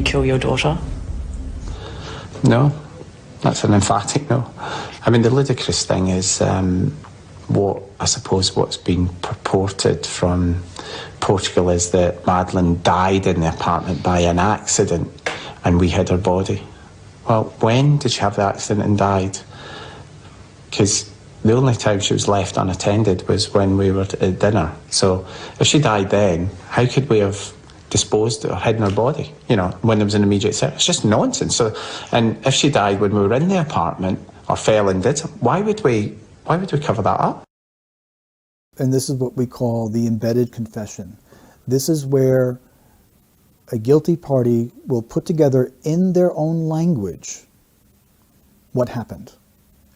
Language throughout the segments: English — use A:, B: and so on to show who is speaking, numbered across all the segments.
A: kill your daughter?
B: No, that's an emphatic no. I mean, the ludicrous thing is what's been purported from Portugal is that Madeleine died in the apartment by an accident and we hid her body. Well, when did she have the accident and died? Because the only time she was left unattended was when we were at dinner. So if she died then, how could we have disposed or hidden her body, when there was an immediate threat? It's just nonsense. So, and if she died when we were in the apartment or fell and did something, why would we cover that up?
C: And this is what we call the embedded confession. This is where a guilty party will put together in their own language what happened.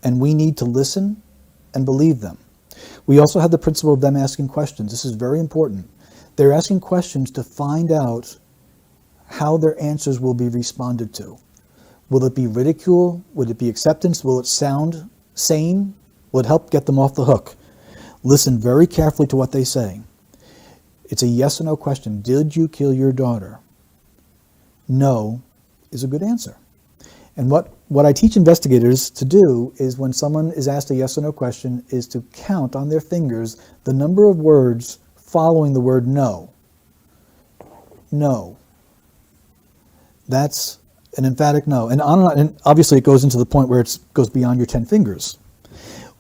C: And we need to listen and believe them. We also have the principle of them asking questions. This is very important. They're asking questions to find out how their answers will be responded to. Will it be ridicule? Would it be acceptance? Will it sound sane? Will it help get them off the hook? Listen very carefully to what they say. It's a yes or no question. Did you kill your daughter? No is a good answer. And what I teach investigators to do is when someone is asked a yes or no question is to count on their fingers the number of words following the word no. No. That's an emphatic no. And on and on, and obviously it goes into the point where it goes beyond your 10 fingers.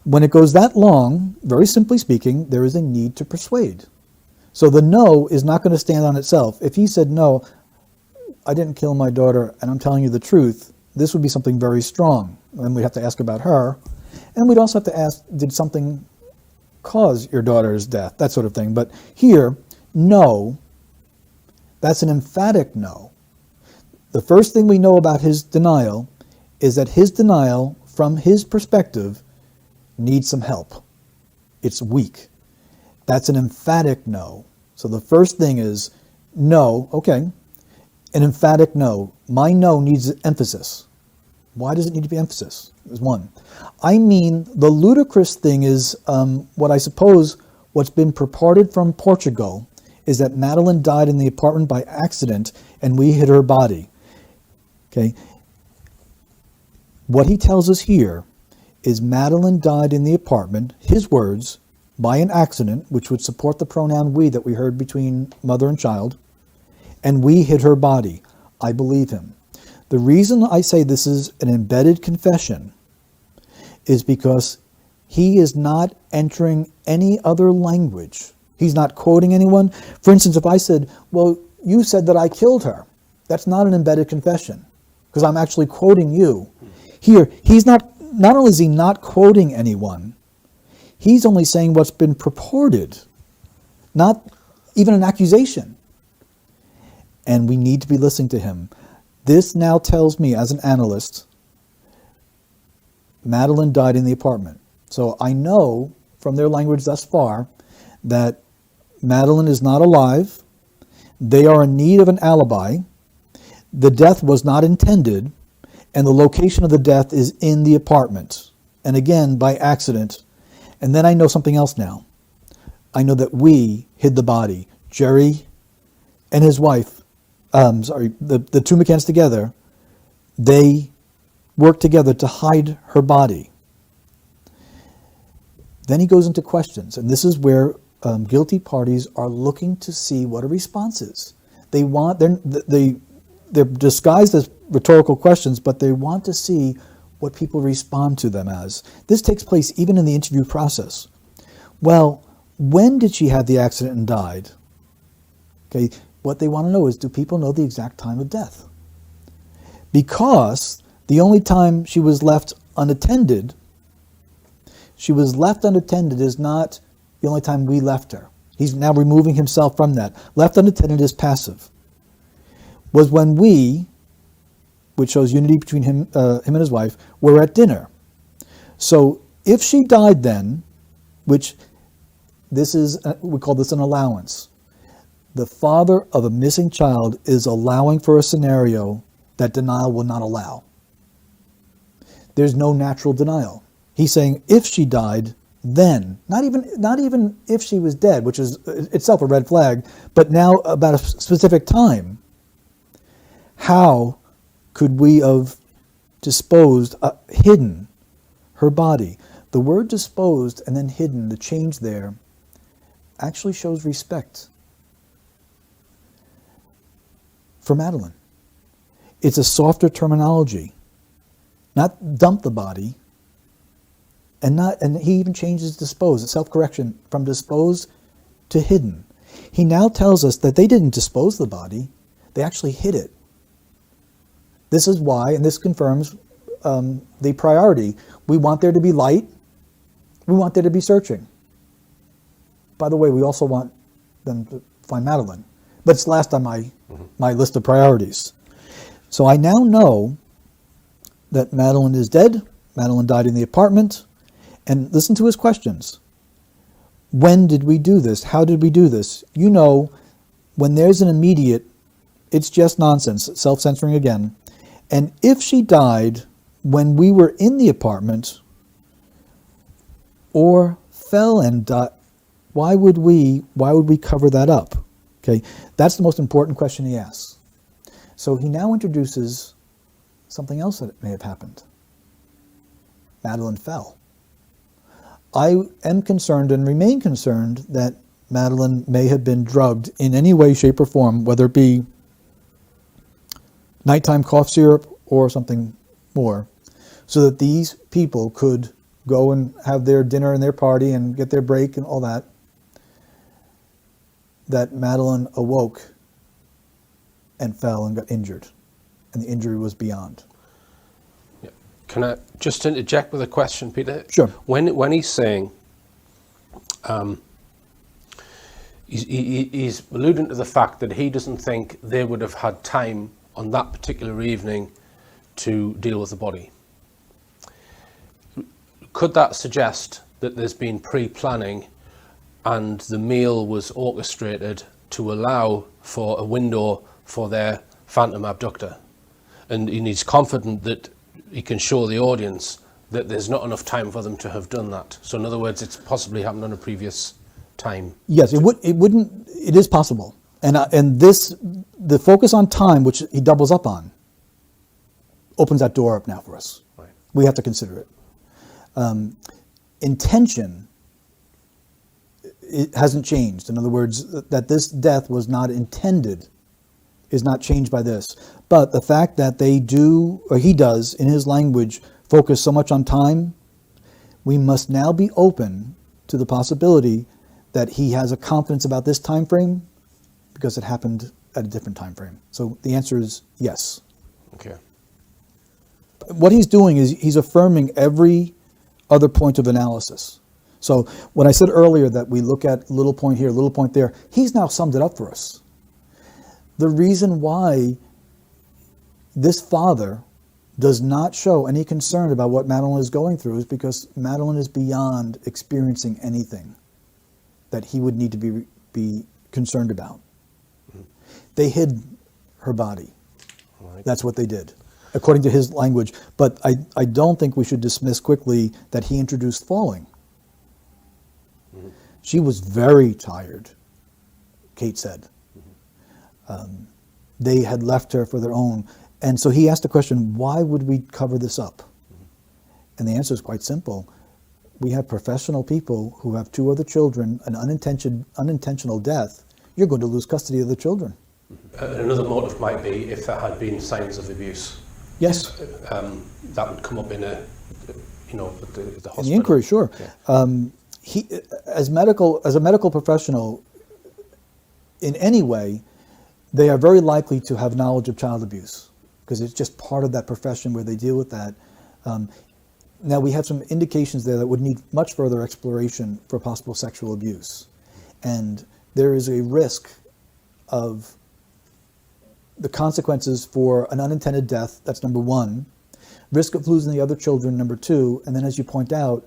C: When it goes that long, very simply speaking, there is a need to persuade. So the no is not going to stand on itself. If he said, no, I didn't kill my daughter and I'm telling you the truth, this would be something very strong. And we'd have to ask about her. And we'd also have to ask, did something cause your daughter's death? That sort of thing. But here, no, that's an emphatic no. The first thing we know about his denial is that his denial, from his perspective, needs some help. It's weak. That's an emphatic no. So the first thing is no, okay. An emphatic no. My no needs emphasis. Why does it need to be emphasis? There's one. I mean, the ludicrous thing is what I suppose what's been purported from Portugal is that Madeleine died in the apartment by accident and we hid her body. Okay. What he tells us here is Madeleine died in the apartment, his words, by an accident, which would support the pronoun we that we heard between mother and child, and we hid her body. I believe him. The reason I say this is an embedded confession is because he is not entering any other language. He's not quoting anyone. For instance, if I said, well, you said that I killed her, that's not an embedded confession because I'm actually quoting you. Here, he's not only is he not quoting anyone, he's only saying what's been purported, not even an accusation. And we need to be listening to him. This now tells me, as an analyst, Madeleine died in the apartment. So I know from their language thus far that Madeleine is not alive. They are in need of an alibi. The death was not intended, and the location of the death is in the apartment. And again, by accident. And then I know something else now. I know that we hid the body. Gerry and his wife, the two McCanns together, they worked together to hide her body. Then he goes into questions, and this is where guilty parties are looking to see what a response is. They're disguised as rhetorical questions, but they want to see what people respond to them as. This takes place even in the interview process. Well, when did she have the accident and died? Okay, what they want to know is, do people know the exact time of death? Because the only time she was left unattended is not the only time we left her. He's now removing himself from that. Left unattended is passive. Was when we, which shows unity between him and his wife, were at dinner. So if she died then, which this is, we call this an allowance. The father of a missing child is allowing for a scenario that denial will not allow. There's no natural denial. He's saying if she died, then, not even if she was dead, which is itself a red flag, but now about a specific time. how could we have disposed, hidden her body? The word disposed and then hidden, the change there, actually shows respect for Madeleine. It's a softer terminology. Not dump the body, and he even changes dispose, self-correction, from disposed to hidden. He now tells us that they didn't dispose the body, they actually hid it. This is why, and this confirms the priority. We want there to be light, we want there to be searching. By the way, we also want them to find Madeleine, but it's last on my list of priorities. So I now know that Madeleine is dead, Madeleine died in the apartment, and listen to his questions. When did we do this? How did we do this? You know, when there's an immediate, it's just nonsense, self-censoring again. And if she died when we were in the apartment or fell and died, why would we cover that up? Okay, that's the most important question he asks. So he now introduces something else that may have happened. Madeleine fell. I am concerned and remain concerned that Madeleine may have been drugged in any way, shape, or form, whether it be nighttime cough syrup or something more, so that these people could go and have their dinner and their party and get their break and all that, that Madeleine awoke and fell and got injured, and the injury was beyond.
A: Yeah. Can I just interject with a question, Peter?
C: Sure.
A: When he's saying, he's alluding to the fact that he doesn't think they would have had time on that particular evening to deal with the body. Could that suggest that there's been pre-planning and the meal was orchestrated to allow for a window for their phantom abductor? And he's confident that he can show the audience that there's not enough time for them to have done that. So in other words, it's possibly happened on a previous time.
C: Yes, it is possible. And the focus on time, which he doubles up on, opens that door up now for us.
A: Right.
C: We have to consider it. Intention, it hasn't changed. In other words, that this death was not intended is not changed by this. But the fact that they do, or he does, in his language, focus so much on time, we must now be open to the possibility that he has a confidence about this time frame because it happened at a different time frame. So the answer is yes.
A: Okay.
C: What he's doing is he's affirming every other point of analysis. So when I said earlier that we look at little point here, little point there, he's now summed it up for us. The reason why this father does not show any concern about what Madeleine is going through is because Madeleine is beyond experiencing anything that he would need to be concerned about. Mm-hmm. They hid her body.
A: Right.
C: That's what they did, according to his language. But I don't think we should dismiss quickly that he introduced falling. Mm-hmm. She was very tired, Kate said. Mm-hmm. They had left her for their own. And so he asked the question, why would we cover this up? Mm-hmm. And the answer is quite simple. We have professional people who have 2 other children, an unintentional death. You're going to lose custody of the children.
A: Another motive might be if there had been signs of abuse.
C: Yes.
A: That would come up in a, with the hospital.
C: In the inquiry, sure. Yeah. He, as a medical professional, in any way, they are very likely to have knowledge of child abuse because it's just part of that profession where they deal with that. Now we have some indications there that would need much further exploration for possible sexual abuse. And there is a risk of the consequences for an unintended death, that's number 1. Risk of losing the other children, number 2. And then as you point out,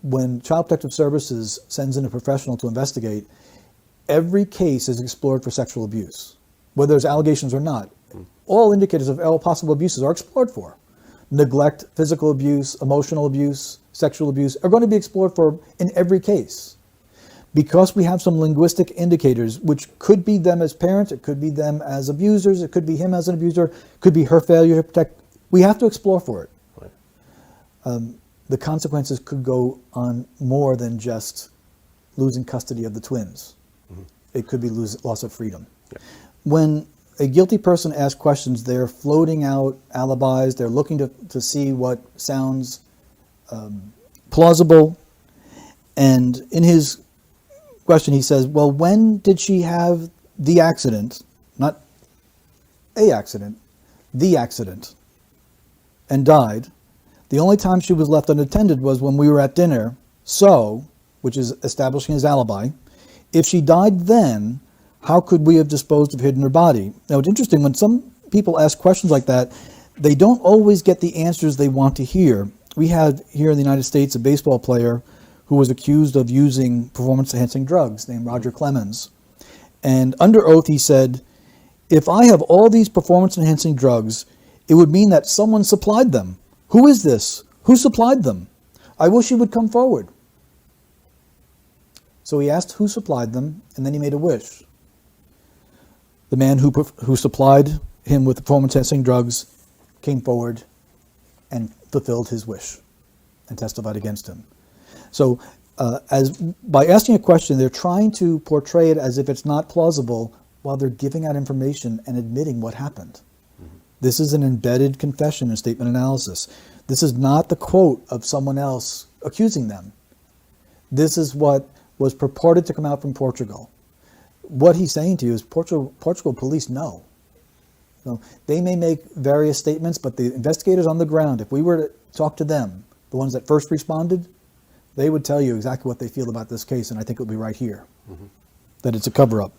C: when Child Protective Services sends in a professional to investigate, every case is explored for sexual abuse, whether there's allegations or not. All indicators of all possible abuses are explored for. Neglect, physical abuse, emotional abuse, sexual abuse are going to be explored for in every case. because we have some linguistic indicators, which could be them as parents, it could be them as abusers, it could be him as an abuser, it could be her failure to protect. We have to explore for it.
A: Right.
C: The consequences could go on more than just losing custody of the twins. Mm-hmm. It could be loss of freedom. Yeah. When a guilty person asks questions, they're floating out alibis, they're looking to see what sounds plausible. And in his question, he says, well, when did she have the accident? Not a accident, the accident, and died. The only time she was left unattended was when we were at dinner, so, which is establishing his alibi. If she died then, how could we have disposed of hidden her body? Now, it's interesting, when some people ask questions like that, they don't always get the answers they want to hear. We had here in the United States a baseball player who was accused of using performance-enhancing drugs named Roger Clemens. And under oath he said, if I have all these performance-enhancing drugs, it would mean that someone supplied them. Who is this? Who supplied them? I wish he would come forward. So he asked who supplied them, and then he made a wish. The man who supplied him with performance-enhancing drugs came forward and fulfilled his wish and testified against him. So by asking a question, they're trying to portray it as if it's not plausible while they're giving out information and admitting what happened. Mm-hmm. This is an embedded confession and statement analysis. This is not the quote of someone else accusing them. This is what was purported to come out from Portugal. What he's saying to you is Portugal police know. So they may make various statements, but the investigators on the ground, if we were to talk to them, the ones that first responded, they would tell you exactly what they feel about this case, and I think it would be right here, that it's a cover-up.